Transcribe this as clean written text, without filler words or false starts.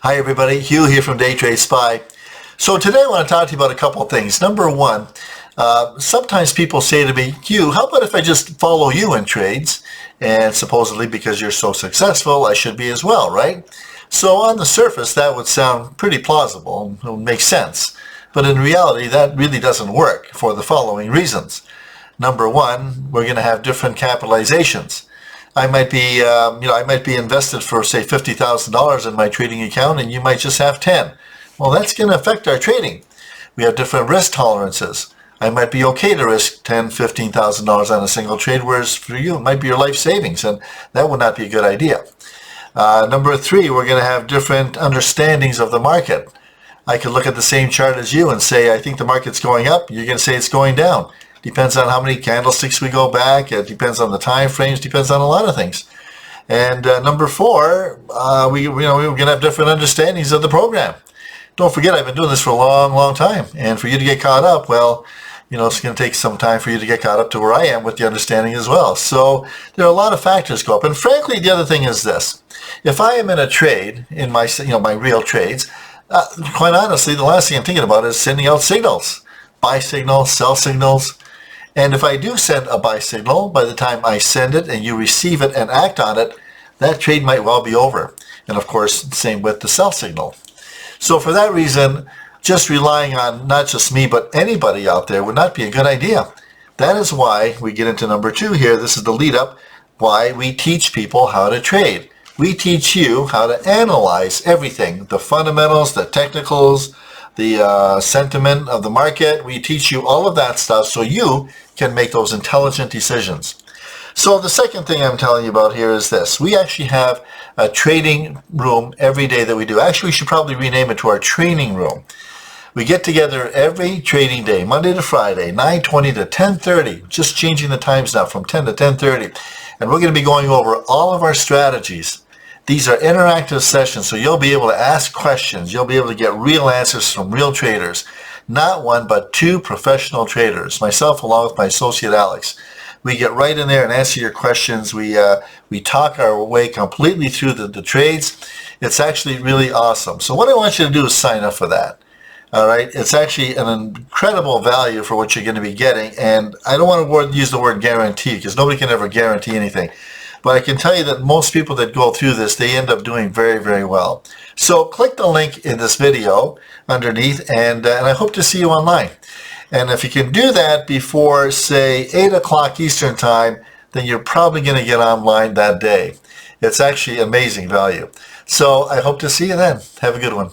Hi everybody, Hugh here from Day Trade Spy. So today I want to talk to you about a couple of things. Number one, sometimes people say to me, Hugh, how about if I just follow you in trades? And supposedly because you're so successful, I should be as well, right? So on the surface, that would sound pretty plausible. It would make sense. But in reality, that really doesn't work for the following reasons. Number one, we're going to have different capitalizations. I might be invested for say $50,000 in my trading account, and you might just have 10. Well, that's going to affect our trading. We have different risk tolerances. I might be okay to risk $10,000, $15,000 on a single trade, whereas for you it might be your life savings, and that would not be a good idea. Number three, we're going to have different understandings of the market. I could look at the same chart as you and say, I think the market's going up. You're going to say it's going down. Depends on how many candlesticks we go back. It depends on the time frames. Depends on a lot of things. And number four, we're going to have different understandings of the program. Don't forget, I've been doing this for a long, long time. And for you to get caught up, well, it's going to take some time for you to get caught up to where I am with the understanding as well. So there are a lot of factors go up. And frankly, the other thing is this: if I am in a trade, in my my real trades, quite honestly, the last thing I'm thinking about is sending out signals, buy signals, sell signals. And if I do send a buy signal, by the time I send it and you receive it and act on it, that trade might well be over. And of course, same with the sell signal. So for that reason, just relying on not just me, but anybody out there would not be a good idea. That is why we get into number two here. This is the lead up, why we teach people how to trade. We teach you how to analyze everything, the fundamentals, the technicals, the sentiment of the market. We teach you all of that stuff so you can make those intelligent decisions. So the second thing I'm telling you about here is this. We actually have a trading room every day that we do. Actually, we should probably rename it to our training room. We get together every trading day, Monday to Friday, 9:20 to 10:30, just changing the times now from 10 to 10:30. And we're going to be going over all of our strategies. These are interactive sessions, so you'll be able to ask questions. You'll be able to get real answers from real traders. Not one, but two professional traders, myself along with my associate Alex. We get right in there and answer your questions. We talk our way completely through the trades. It's actually really awesome. So what I want you to do is sign up for that. All right, it's actually an incredible value for what you're going to be getting. And I don't want to use the word guarantee because nobody can ever guarantee anything. But I can tell you that most people that go through this, they end up doing very, very well. So click the link in this video underneath, and I hope to see you online. And if you can do that before, say, 8 o'clock Eastern Time, then you're probably going to get online that day. It's actually amazing value. So I hope to see you then. Have a good one.